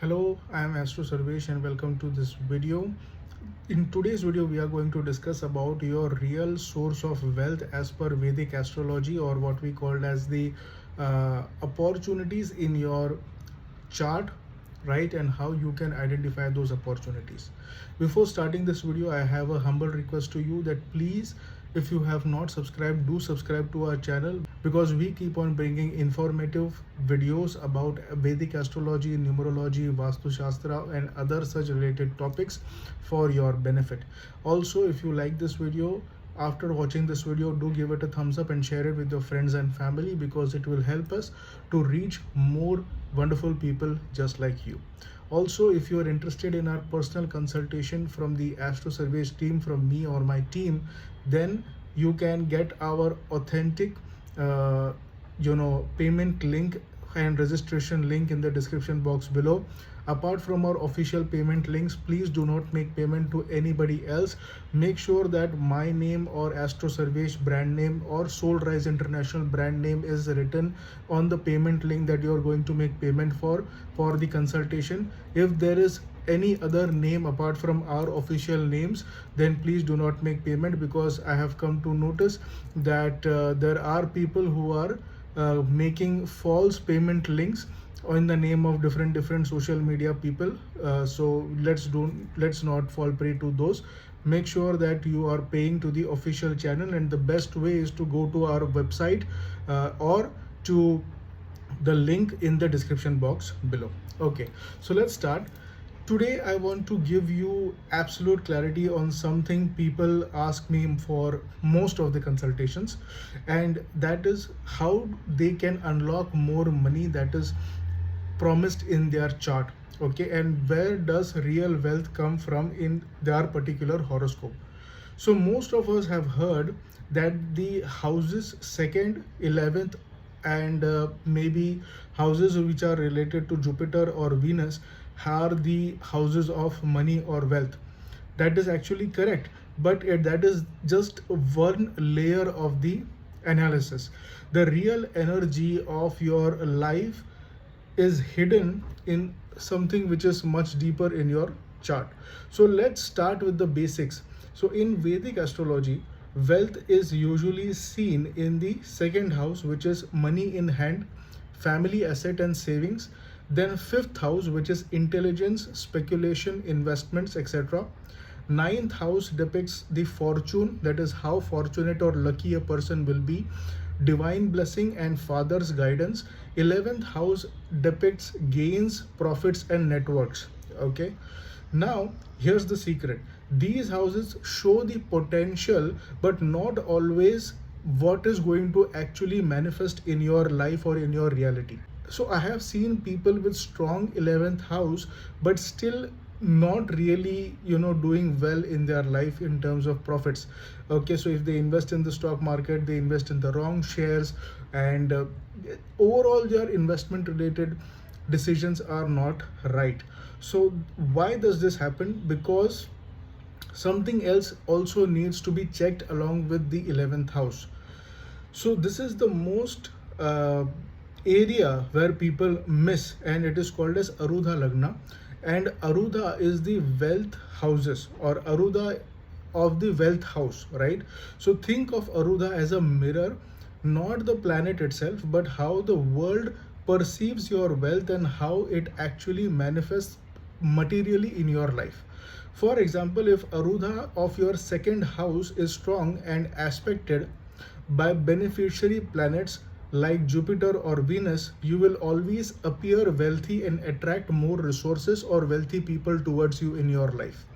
Hello, I am Astro Sarvesh and welcome to this video. In today's video, we are going to discuss about your real source of wealth as per Vedic astrology, or what we called as the opportunities in your chart, right, and how you can identify those opportunities. Before starting this video, I have a humble request to you that please, if you have not subscribed, do subscribe to our channel, because we keep on bringing informative videos about Vedic astrology, numerology, Vastu Shastra and other such related topics for your benefit. Also, if you like this video, after watching this video, do give it a thumbs up and share it with your friends and family, because it will help us to reach more wonderful people just like you. Also, if you are interested in our personal consultation from the Astro Surveys team, from me or my team, then you can get our authentic uh, payment link and registration link in the description box below. Apart from our official payment links, please do not make payment to anybody else. Make sure that my name or Astro Sarvesh brand name or Soul Rise International brand name is written on the payment link that you are going to make payment for the consultation. If there is any other name apart from our official names, then please do not make payment, because I have come to notice that there are people who are making false payment links in the name of different social media people. So let's not fall prey to those. Make sure that you are paying to the official channel, and the best way is to go to our website or to the link in the description box below. Okay, so let's start. Today I want to give you absolute clarity on something people ask me for most of the consultations, and that is how they can unlock more money that is promised in their chart. Okay, and where does real wealth come from in their particular horoscope. So most of us have heard that the houses 2nd, 11th and maybe houses which are related to Jupiter or Venus are the houses of money or wealth. That is actually correct, but that is just one layer of the analysis. The real energy of your life is hidden in something which is much deeper in your chart. So let's start with the basics. So in Vedic astrology, wealth is usually seen in the second house, which is money in hand, family asset and savings. Then fifth house, which is intelligence, speculation, investments, etc. Ninth house depicts the fortune, that is how fortunate or lucky a person will be, divine blessing and father's guidance. 11th house depicts gains, profits and networks. Okay, now here's the secret. These houses show the potential, but not always what is going to actually manifest in your life or in your reality. So I have seen people with strong 11th house but still not really doing well in their life in terms of profits. Okay, so if they invest in the stock market, they invest in the wrong shares, and overall their investment related decisions are not right. So why does this happen? Because something else also needs to be checked along with the 11th house. So this is the most area where people miss, and it is called as Arudha Lagna. And Arudha is the wealth houses, or Arudha of the wealth house, right? So think of Arudha as a mirror, not the planet itself, but how the world perceives your wealth and how it actually manifests materially in your life. For example, if Arudha of your second house is strong and aspected by beneficiary planets like Jupiter or Venus, you will always appear wealthy and attract more resources or wealthy people towards you in your life.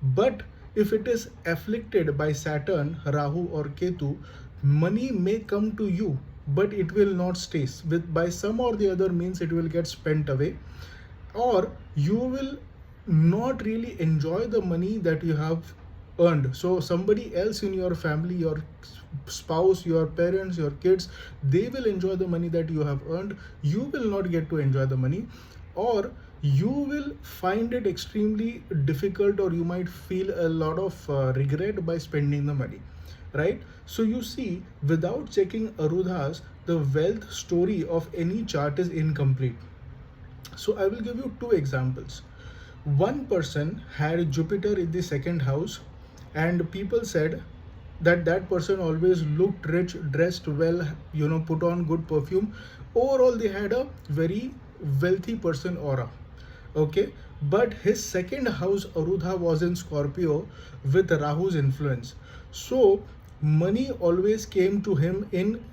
But if it is afflicted by Saturn, Rahu or Ketu, money may come to you, but it will not stay. By some or the other means, it will get spent away, or you will not really enjoy the money that you have earned. So somebody else in your family, your spouse, your parents, your kids, they will enjoy the money that you have earned. You will not get to enjoy the money, or you will find it extremely difficult, or you might feel a lot of regret by spending the money, right? So you see, without checking Arudhas, the wealth story of any chart is incomplete. So I will give you two examples. One person had Jupiter in the second house, and people said that that person always looked rich, dressed well, put on good perfume. Overall, they had a very wealthy person aura. Okay, but his second house Arudha was in Scorpio with Rahu's influence. So money always came to him in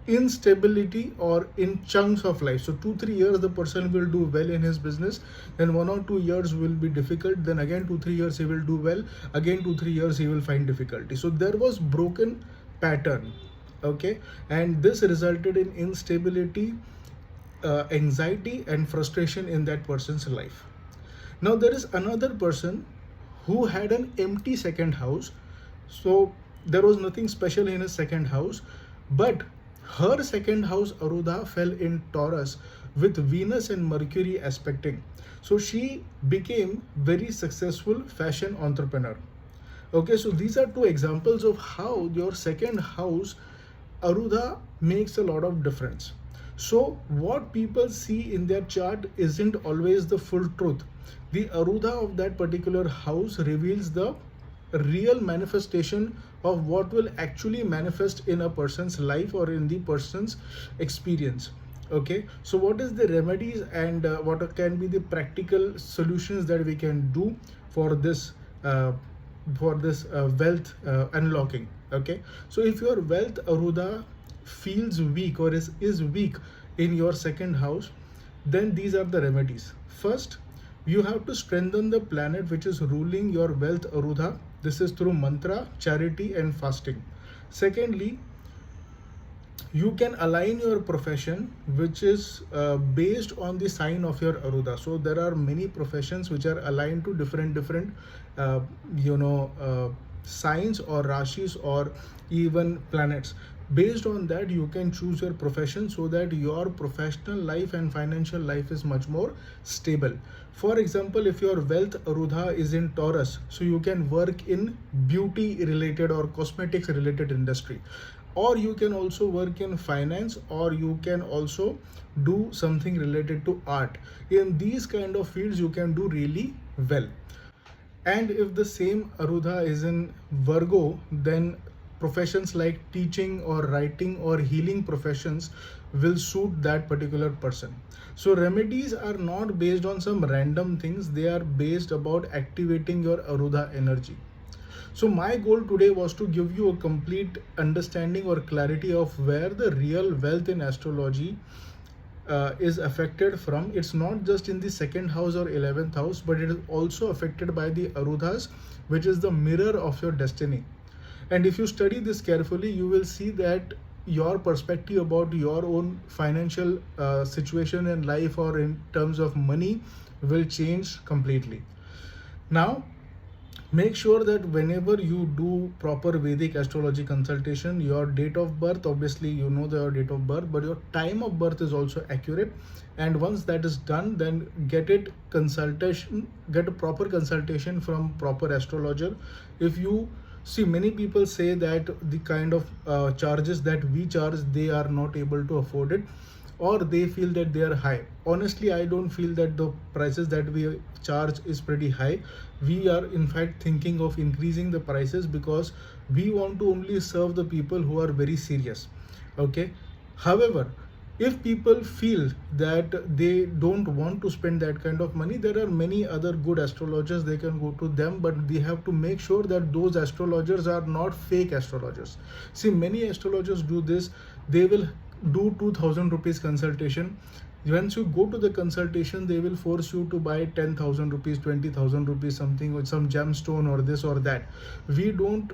instability or in chunks of life. So 2-3 years the person will do well in his business, then 1 or 2 years will be difficult, then again 2-3 years he will do well, again 2-3 years he will find difficulty. So there was broken pattern. Okay, and this resulted in instability, anxiety and frustration in that person's life. Now there is another person who had an empty second house. So there was nothing special in his second house, but her second house Arudha fell in Taurus with Venus and Mercury aspecting. So she became very successful fashion entrepreneur. Okay, so these are two examples of how your second house Arudha makes a lot of difference. So what people see in their chart isn't always the full truth. The Arudha of that particular house reveals the real manifestation of what will actually manifest in a person's life or in the person's experience. Okay, so what is the remedies and what can be the practical solutions that we can do for this wealth unlocking? Okay, so if your wealth Arudha feels weak or is weak in your second house, then these are the remedies. First, you have to strengthen the planet which is ruling your wealth Arudha. This is through mantra, charity and fasting. Secondly, you can align your profession which is based on the sign of your Arudha. So there are many professions which are aligned to different uh, signs or rashis or even planets. Based on that, you can choose your profession so that your professional life and financial life is much more stable. For example, if your wealth Arudha is in Taurus, so you can work in beauty related or cosmetics related industry, or you can also work in finance, or you can also do something related to art. In these kind of fields you can do really well. And if the same Arudha is in Virgo, then professions like teaching or writing or healing professions will suit that particular person. So remedies are not based on some random things, they are based about activating your Arudha energy. So my goal today was to give you a complete understanding or clarity of where the real wealth in astrology is affected from. It's not just in the second house or 11th house, but it is also affected by the Arudhas, which is the mirror of your destiny. And if you study this carefully, you will see that your perspective about your own financial situation in life or in terms of money will change completely. Now, make sure that whenever you do proper Vedic astrology consultation, your date of birth, obviously you know your date of birth, but your time of birth is also accurate. And once that is done, then get a proper consultation from proper astrologer. If you see, many people say that the kind of charges that we charge, they are not able to afford it, or they feel that they are high. Honestly, I don't feel that the prices that we charge is pretty high. We are in fact thinking of increasing the prices because we want to only serve the people who are very serious. Okay. However, if people feel that they don't want to spend that kind of money, there are many other good astrologers, they can go to them, but they have to make sure that those astrologers are not fake astrologers. See, many astrologers do this. They will do 2000 rupees consultation. Once you go to the consultation, they will force you to buy 10,000 rupees, 20,000 rupees, something with some gemstone or this or that. We don't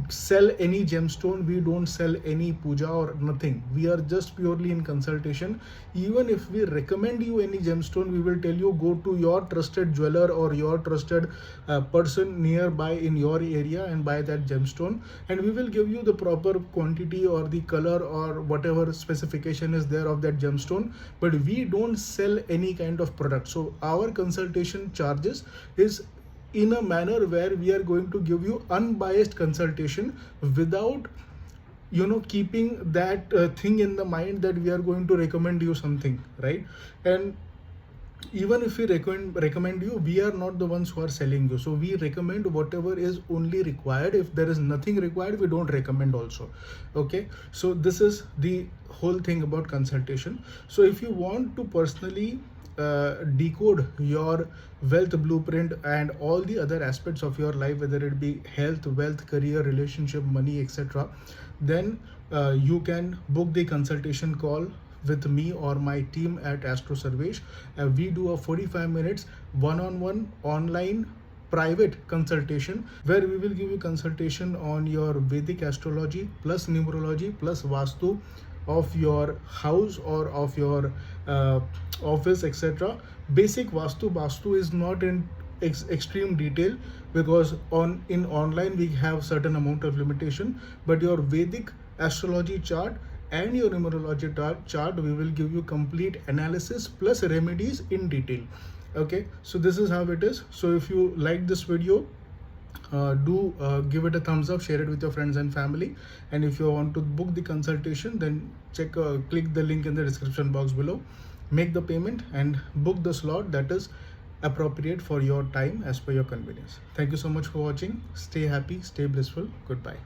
sell any gemstone, we don't sell any puja or nothing. We are just purely in consultation. Even if we recommend you any gemstone, we will tell you go to your trusted jeweler or your trusted person nearby in your area and buy that gemstone, and we will give you the proper quantity or the color or whatever specification is there of that gemstone, but we don't sell any kind of product. So our consultation charges is in a manner where we are going to give you unbiased consultation without keeping that thing in the mind that we are going to recommend you something, right? And even if we recommend you, we are not the ones who are selling you. So we recommend whatever is only required. If there is nothing required, we don't recommend also. Okay, so this is the whole thing about consultation. So if you want to personally decode your wealth blueprint and all the other aspects of your life, whether it be health, wealth, career, relationship, money, etc., then you can book the consultation call with me or my team at Astro Sarvesh. We do a 45 minutes one-on-one online private consultation where we will give you consultation on your Vedic astrology plus numerology plus Vastu of your house or of your office, etc. Basic Vastu is not in extreme detail, because in online we have certain amount of limitation, but your Vedic astrology chart and your numerology chart, we will give you complete analysis plus remedies in detail. Okay, so this is how it is. So if you like this video, do give it a thumbs up, share it with your friends and family, and if you want to book the consultation, then click the link in the description box below, make the payment and book the slot that is appropriate for your time as per your convenience. Thank you so much for watching. Stay happy, stay blissful. Goodbye.